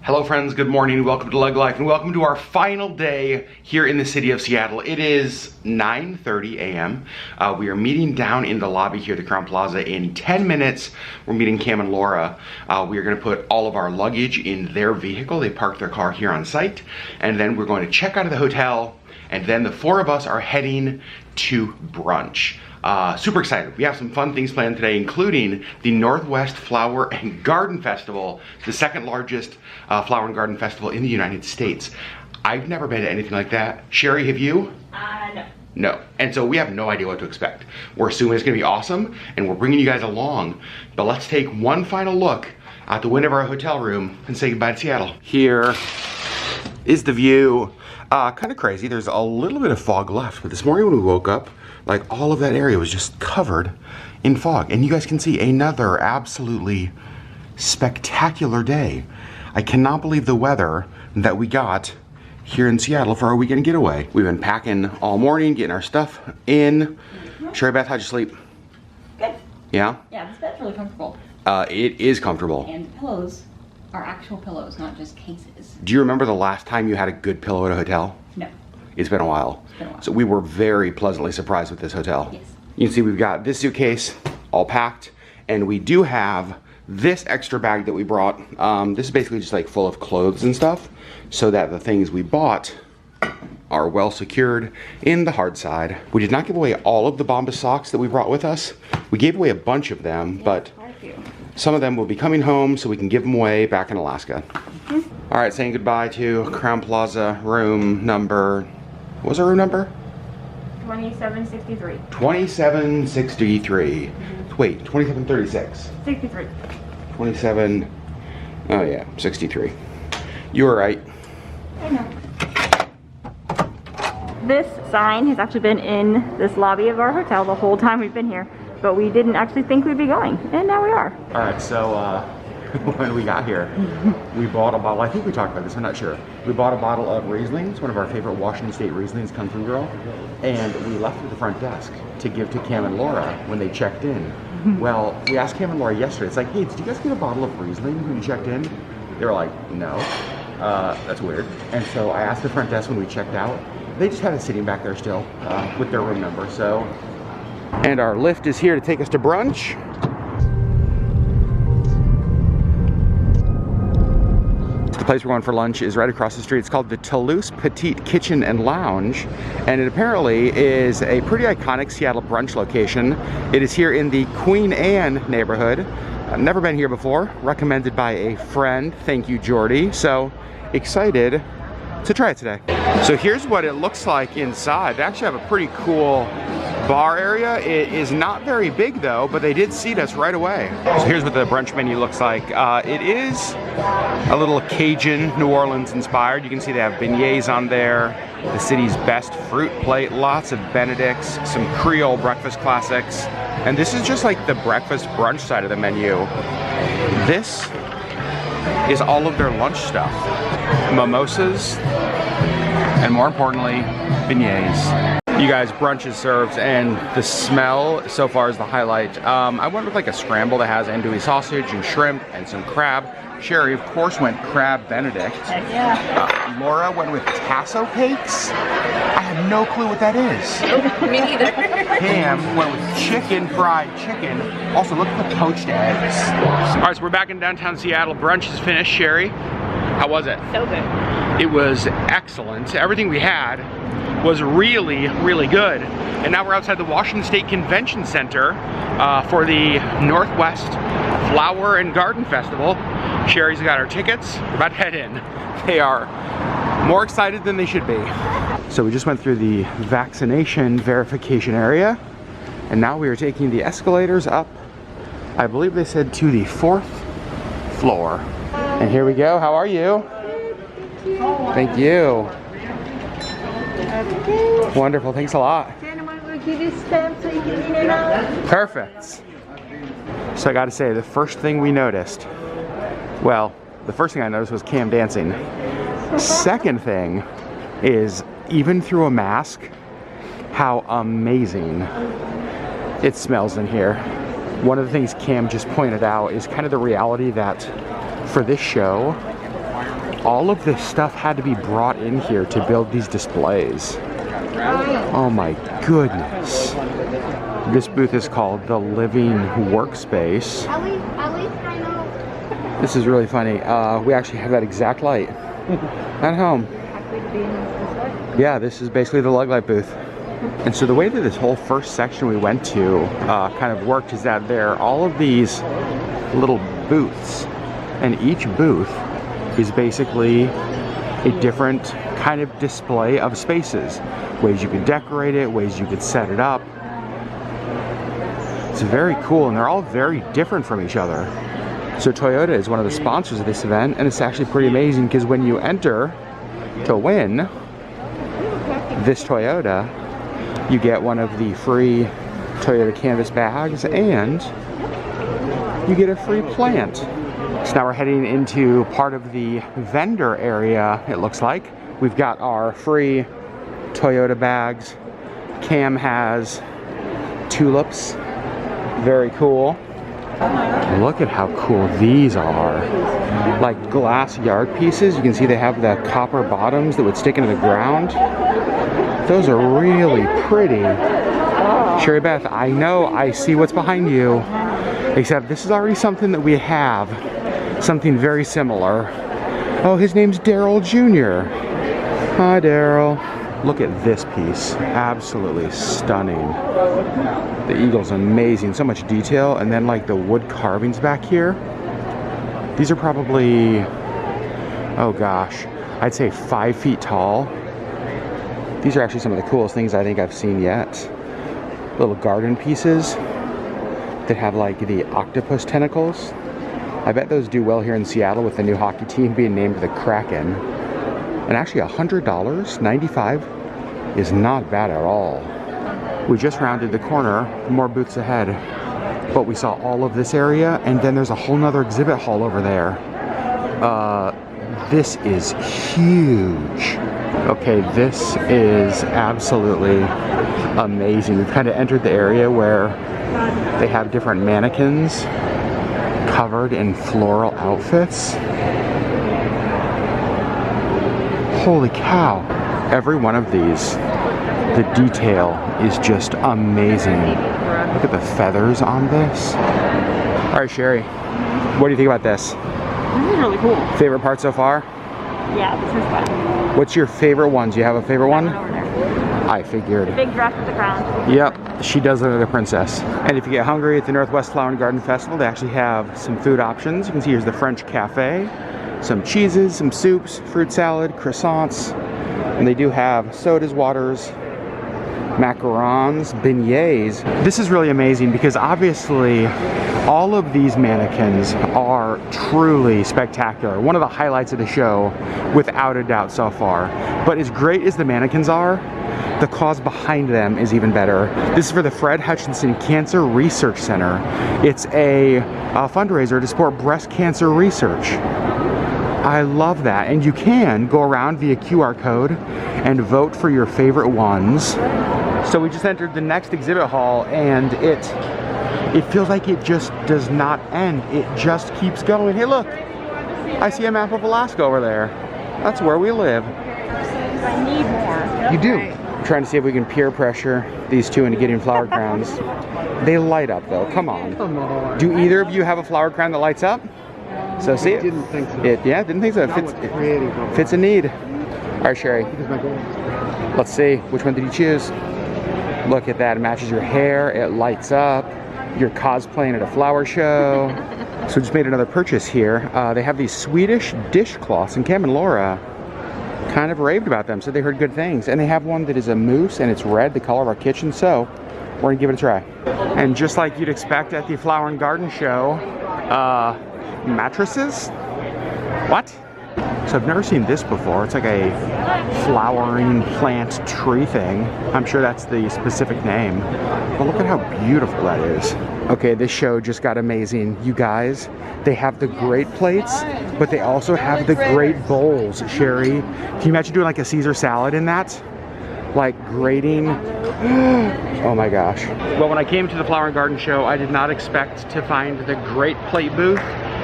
Hello friends, good morning, welcome to Leg Life, and welcome to our final day here in the city of Seattle. It is 9:30 a.m. We are meeting down in the lobby here at the Crowne Plaza in 10 minutes. We're meeting Cam and Laura. We are gonna put all of our luggage in their vehicle. They parked their car here on site, and then we're going to check out of the hotel, and then the four of us are heading to brunch. Super excited. We have some fun things planned today, including the Northwest Flower and Garden Festival, the second largest flower and garden festival in the United States. I've never been to anything like that. Sherri, have you? No. No. And so we have no idea what to expect. We're assuming it's gonna be awesome, and we're bringing you guys along. But let's take one final look out the window of our hotel room and say goodbye to Seattle. Here is the view. Kind of crazy. There's a little bit of fog left, but this morning when we woke up, like all of that area was just covered in fog. And you guys can see another absolutely spectacular day. I cannot believe the weather that we got here in Seattle for our weekend getaway. We've been packing all morning, getting our stuff in. Sherri Beth, how'd you sleep? Good. Yeah? Yeah, this bed's really comfortable. It is comfortable. And the pillows are actual pillows, not just cases. Do you remember the last time you had a good pillow at a hotel? No. It's been a while. It's been a while. So we were very pleasantly surprised with this hotel. Yes. You can see we've got this suitcase all packed, and we do have this extra bag that we brought. This is basically just like full of clothes and stuff, so that the things we bought are well secured in the hard side. We did not give away all of the Bombas socks that we brought with us. We gave away a bunch of them, but some of them will be coming home so we can give them away back in Alaska. All right, saying goodbye to Crowne Plaza room number, what was our room number? 2763. 2763. Wait, 2736. 63. 27, oh yeah, 63. You were right. I know. This sign has actually been in this lobby of our hotel the whole time we've been here, but we didn't actually think we'd be going, and now we are. All right, so when we got here, we bought a bottle, I think we talked about this, I'm not sure. We bought a bottle of Rieslings, one of our favorite Washington State Rieslings, Come From Girl, and we left it at the front desk to give to Cam and Laura when they checked in. Well, we asked Cam and Laura yesterday, it's like, hey, did you guys get a bottle of Riesling when you checked in? They were like, no. That's weird. And so I asked the front desk when we checked out. They just had it sitting back there still with their room number, so. And our lift is here to take us to brunch. The place we're going for lunch is right across the street. It's called the Toulouse Petit Kitchen and Lounge, and it apparently is a pretty iconic Seattle brunch location. It is here in the Queen Anne neighborhood. I've never been here before, recommended by a friend. Thank you, Jordy. So excited to try it today. So here's what it looks like inside. They actually have a pretty cool bar area. It is not very big though, but they did seat us right away. So here's what the brunch menu looks like. It is a little Cajun, New Orleans inspired. You can see they have beignets on there, the city's best fruit plate, lots of Benedicts, some Creole breakfast classics. And this is just like the breakfast brunch side of the menu. This is all of their lunch stuff. Mimosas, and more importantly, beignets. You guys, brunch is served, and the smell so far is the highlight. I went with like a scramble that has andouille sausage and shrimp and some crab. Sherri, of course, went crab Benedict. Heck yeah. Laura went with tasso cakes. I have no clue what that is. Me neither. Cam went with fried chicken. Also, look at the poached eggs. All right, so we're back in downtown Seattle. Brunch is finished. Sherri, how was it? So good. It was excellent. Everything we had was really, really good. And now we're outside the Washington State Convention Center for the Northwest Flower and Garden Festival. Sherri's got our tickets. We're about to head in. They are more excited than they should be. So we just went through the vaccination verification area, and now we are taking the escalators up. I believe they said to the 4th floor. And here we go. How are you? Thank you. Wonderful, thanks a lot. Perfect. So I gotta say, the first thing we noticed, well, the first thing I noticed was Cam dancing. Second thing is, even through a mask, how amazing it smells in here. One of the things Cam just pointed out is kind of the reality that for this show, all of this stuff had to be brought in here to build these displays. Oh my goodness. This booth is called the Living Workspace. This is really funny. We actually have that exact light at home. Yeah, this is basically the lug light booth. And so the way that this whole first section we went to kind of worked is that there are all of these little booths, and each booth is basically a different kind of display of spaces. Ways you could decorate it, ways you could set it up. It's very cool, and they're all very different from each other. So Toyota is one of the sponsors of this event, and it's actually pretty amazing because when you enter to win this Toyota, you get one of the free Toyota canvas bags, and you get a free plant. So now we're heading into part of the vendor area, it looks like. We've got our free Toyota bags. Cam has tulips. Very cool. Look at how cool these are. Like glass yard pieces. You can see they have the copper bottoms that would stick into the ground. Those are really pretty. Sherry Beth, I know, I see what's behind you. Except this is already something that we have. Something very similar. Oh, his name's Daryl Jr. Hi, Daryl. Look at this piece. Absolutely stunning. The eagle's amazing. So much detail. And then like the wood carvings back here. These are probably, oh gosh, I'd say 5 feet tall. These are actually some of the coolest things I think I've seen yet. Little garden pieces that have like the octopus tentacles. I bet those do well here in Seattle with the new hockey team being named the Kraken. And actually $100, $95 is not bad at all. We just rounded the corner, more booths ahead. But we saw all of this area, and then there's a whole nother exhibit hall over there. This is huge. Okay, this is absolutely amazing. We've kind of entered the area where they have different mannequins covered in floral outfits. Holy cow. Every one of these, the detail is just amazing. Look at the feathers on this. All right, Sherry, what do you think about this? This is really cool. Favorite part so far? Yeah, this is fun. What's your favorite one? Do you have a favorite one? Over there. I figured. The big dress with the crown. Yep, she does look like a princess. And if you get hungry at the Northwest Flower and Garden Festival, they actually have some food options. You can see here's the French Cafe, some cheeses, some soups, fruit salad, croissants, and they do have sodas, waters, macarons, beignets. This is really amazing because obviously all of these mannequins are truly spectacular. One of the highlights of the show, without a doubt so far. But as great as the mannequins are, the cause behind them is even better. This is for the Fred Hutchinson Cancer Research Center. It's a fundraiser to support breast cancer research. I love that. And you can go around via QR code and vote for your favorite ones. So we just entered the next exhibit hall, and it feels like it just does not end. It just keeps going. Hey, look, I see a map of Alaska over there. That's where we live. I need more. You do. I'm trying to see if we can peer pressure these two into getting flower crowns. They light up though, come on. Do either of you have a flower crown that lights up? So see it? Didn't think so. Yeah, didn't think so. It fits a need. All right, Sherry. Let's see. Which one did you choose? Look at that. It matches your hair. It lights up. You're cosplaying at a flower show. So we just made another purchase here. They have these Swedish dishcloths, and Cam and Laura kind of raved about them, said they heard good things. And they have one that is a moose, and it's red, the color of our kitchen. So we're gonna give it a try. And just like you'd expect at the Flower and Garden Show, mattresses? What? So I've never seen this before. It's like a flowering plant tree thing. I'm sure that's the specific name. But look at how beautiful that is. Okay, this show just got amazing. You guys, they have the great plates, but they also have the great bowls. Sherry, can you imagine doing like a Caesar salad in that? Like grating. Oh my gosh. Well, when I came to the Flower and Garden Show, I did not expect to find the great plate booth.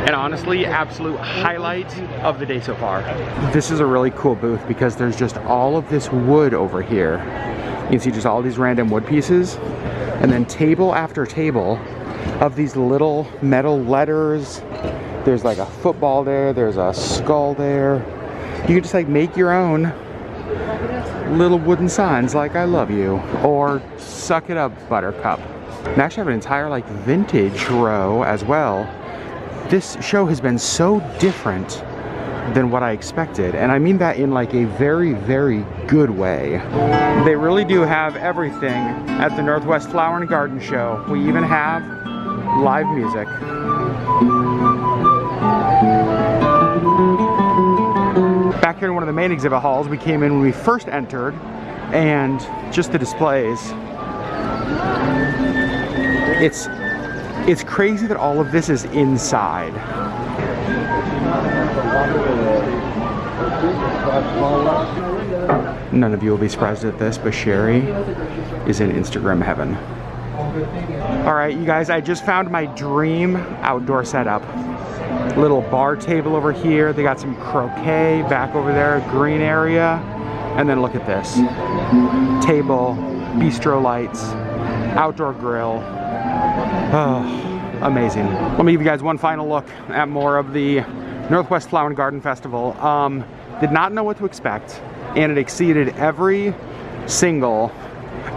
And honestly, absolute highlight of the day so far. This is a really cool booth because there's just all of this wood over here. You can see just all these random wood pieces, and then table after table of these little metal letters. There's like a football there, there's a skull there. You can just like make your own little wooden signs like I love you, or suck it up, buttercup. And actually have an entire like vintage row as well. This show has been so different than what I expected, and I mean that in like a very, very good way. They really do have everything at the Northwest Flower and Garden Show. We even have live music. Back here in one of the main exhibit halls, we came in when we first entered, and just the displays. It's crazy that all of this is inside. None of you will be surprised at this, but Sherri is in Instagram heaven. All right, you guys, I just found my dream outdoor setup. Little bar table over here. They got some croquet back over there, green area. And then look at this. Table, bistro lights, outdoor grill. Oh, amazing. Let me give you guys one final look at more of the Northwest Flower and Garden Festival. Did not know what to expect, and it exceeded every single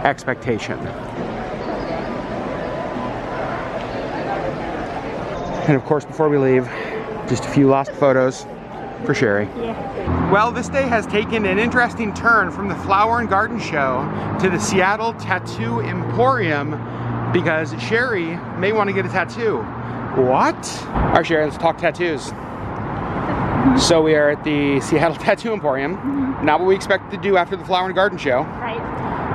expectation. And of course, before we leave, just a few last photos for Sherri. Yeah. Well, this day has taken an interesting turn from the Flower and Garden Show to the Seattle Tattoo Emporium, because Sherri may want to get a tattoo. What? All right, Sherri, let's talk tattoos. So we are at the Seattle Tattoo Emporium. Not what we expected to do after the Flower and Garden Show. Right.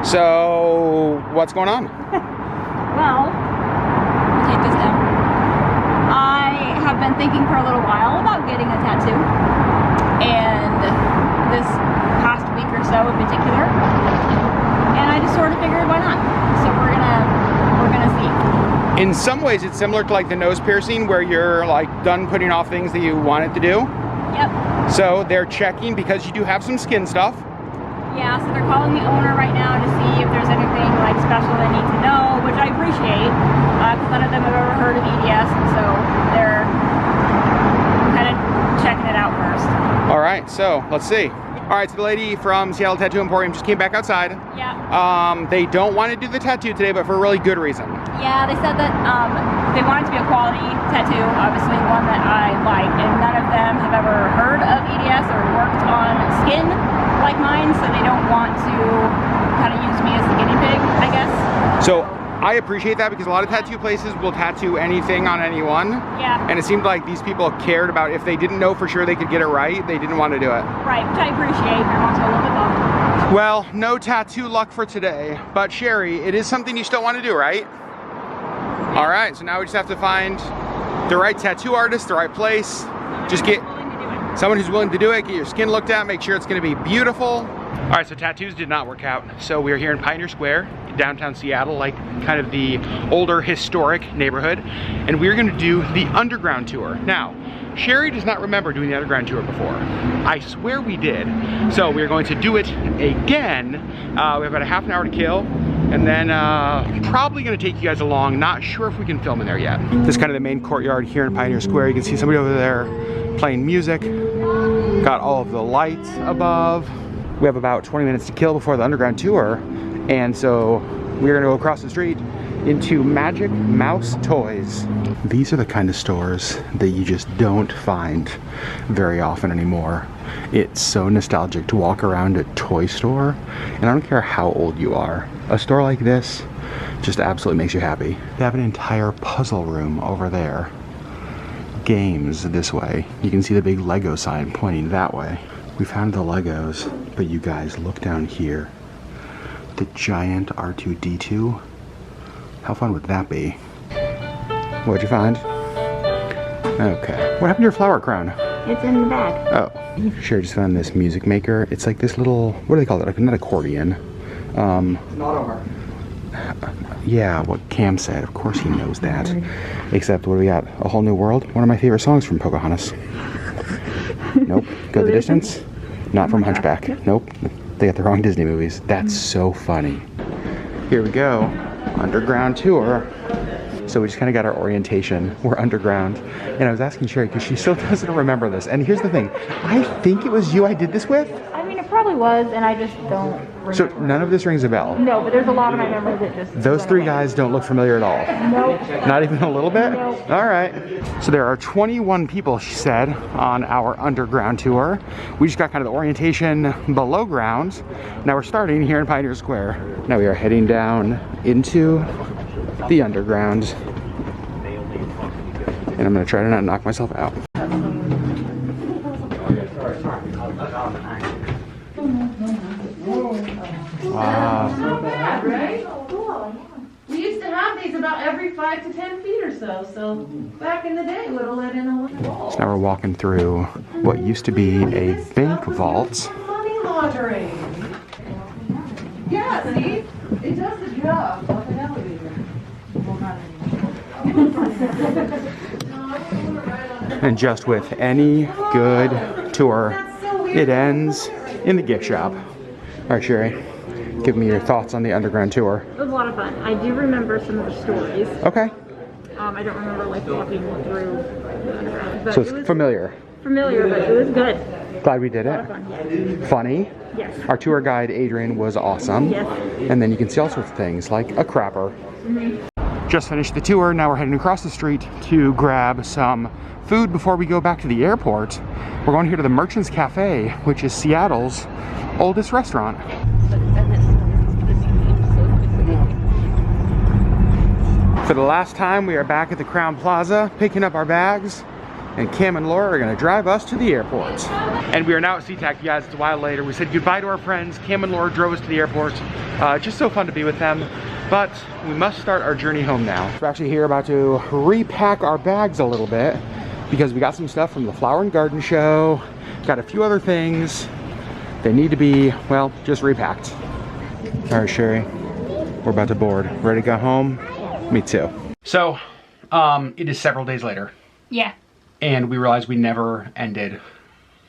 So what's going on? Well, I'll take this down. I have been thinking for a little while about getting a tattoo, and this past week or so in particular, and I just sort of figured why not. So we're gonna see. In some ways, it's similar to like the nose piercing, where you're like done putting off things that you wanted to do. Yep. So they're checking because you do have some skin stuff. Yeah, so they're calling the owner right now to see if there's anything like special they need to know, which I appreciate, because none of them have ever heard of EDS, and so they're kind of checking it out first. All right, so let's see. All right, so the lady from Seattle Tattoo Emporium just came back outside. Yeah. They don't want to do the tattoo today, but for a really good reason. Yeah, they said that they want it to be a quality tattoo, obviously one that I like, and none of them have ever heard of EDS or worked on skin like mine, so they don't want to kind of use me as the guinea pig, I guess. So I appreciate that, because a lot of tattoo places will tattoo anything on anyone. Yeah. And it seemed like these people cared about, if they didn't know for sure they could get it right, they didn't want to do it. Right, which I appreciate. I want to a little bit more. Well, no tattoo luck for today, but Sherri, it is something you still want to do, right? Yeah. All right, so now we just have to find the right tattoo artist, the right place. Just get someone who's willing to do it, get your skin looked at, make sure it's going to be beautiful. All right, so tattoos did not work out. So we are here in Pioneer Square, downtown Seattle, like kind of the older historic neighborhood, and we're going to do the underground tour. Now, Sherri does not remember doing the underground tour before. I swear we did. So we're going to do it again. We have about a half an hour to kill, and then probably going to take you guys along. Not sure if we can film in there yet. This is kind of the main courtyard here in Pioneer Square. You can see somebody over there playing music. Got all of the lights above. We have about 20 minutes to kill before the underground tour, and so we're gonna go across the street into Magic Mouse Toys. These are the kind of stores that you just don't find very often anymore. It's so nostalgic to walk around a toy store, and I don't care how old you are. A store like this just absolutely makes you happy. They have an entire puzzle room over there. Games this way. You can see the big Lego sign pointing that way. We found the Legos, but you guys, look down here. The giant R2-D2. How fun would that be? What'd you find? Okay. What happened to your flower crown? It's in the bag. Oh. Sherri just found this music maker. It's like this little, what do they call it? Like, not accordion. It's not over. Yeah, what Cam said. Of course he knows that. Except, what do we got? A Whole New World? One of my favorite songs from Pocahontas. Nope. Go the Distance? Not from Hunchback. Nope. They got the wrong Disney movies. That's so funny. Here we go. Underground tour. So we just kind of got our orientation. We're underground. And I was asking Sherri because she still doesn't remember this. And here's the thing. I think it was you I did this with. I mean, it probably was, and I just don't remember. So none of this rings a bell? No, but there's a lot of my memories that just... Those three guys don't look familiar at all? Nope. Not even a little bit? Nope. All right. So there are 21 people, she said, on our underground tour. We just got kind of the orientation below ground. Now we're starting here in Pioneer Square. Now we are heading down into the underground. And I'm gonna try to not knock myself out. Wow. Bad, right? We used to have these about every 5 to 10 feet or so. So back in the day, would have let in a little. So now we're walking through what used to be a bank vault. Money laundering. Yeah, see? It does the job of an elevator. And just with any good tour, it ends in the gift shop. All right, Sherri, give me your thoughts on the underground tour. It was a lot of fun. I do remember some of the stories. Okay. I don't remember like walking through the underground. But So it was it's familiar. familiar, but it was good. Glad we did A lot it. of fun, yeah. Funny. Yes. Our tour guide, Adrian, was awesome. Yes. And then you can see all sorts of things, like a crapper. Just finished the tour. Now we're heading across the street to grab some food before we go back to the airport. We're going here to the Merchants Cafe, which is Seattle's oldest restaurant. For the last time, we are back at the Crown Plaza, picking up our bags, and Cam and Laura are gonna drive us to the airport. And we are now at SeaTac, you guys. It's a while later. We said goodbye to our friends. Cam and Laura drove us to the airport. Just so fun to be with them. But we must start our journey home now. We're actually here about to repack our bags a little bit because we got some stuff from the Flower and Garden Show. Got a few other things. They need to be, well, just repacked. All right, Sherri, we're about to board. Ready to go home? Me too. So, it is several days later. Yeah. And we realized we never ended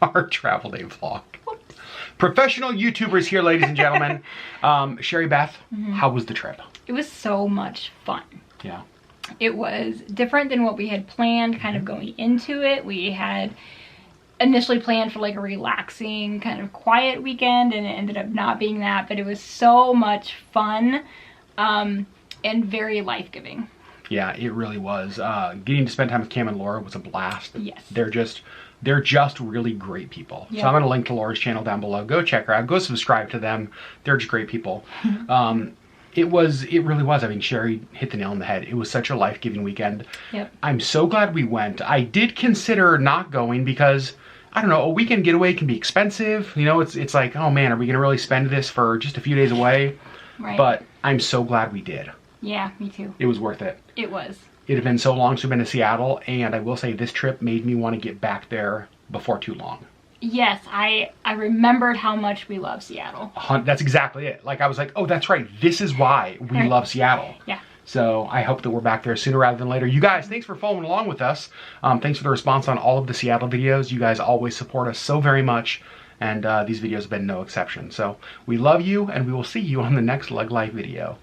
our travel day vlog. Whoops. Professional YouTubers here, ladies and gentlemen. Sherri Beth, how was the trip? It was so much fun. Yeah. It was different than what we had planned kind of going into it. We had initially planned for like a relaxing kind of quiet weekend, and it ended up not being that, but it was so much fun and very life-giving. Yeah, it really was. Getting to spend time with Cam and Laura was a blast. Yes. They're just really great people. Yeah. So I'm gonna link to Laura's channel down below. Go check her out. Go subscribe to them. They're just great people. It really was. I mean, Sherri hit the nail on the head. It was such a life-giving weekend. Yep. I'm so glad we went. I did consider not going because, I don't know, a weekend getaway can be expensive. You know, it's like, oh man, are we gonna really spend this for just a few days away? Right. But I'm so glad we did. Yeah, me too. It was worth it. It was. It had been so long since we've been to Seattle, and I will say this trip made me want to get back there before too long. Yes, I remembered how much we love Seattle. That's exactly it. Like, I was like, oh, that's right. This is why we Right. love Seattle. Yeah. So I hope that we're back there sooner rather than later. You guys, thanks for following along with us. Thanks for the response on all of the Seattle videos. You guys always support us so very much, and these videos have been no exception. So we love you, and we will see you on the next Lug Life video.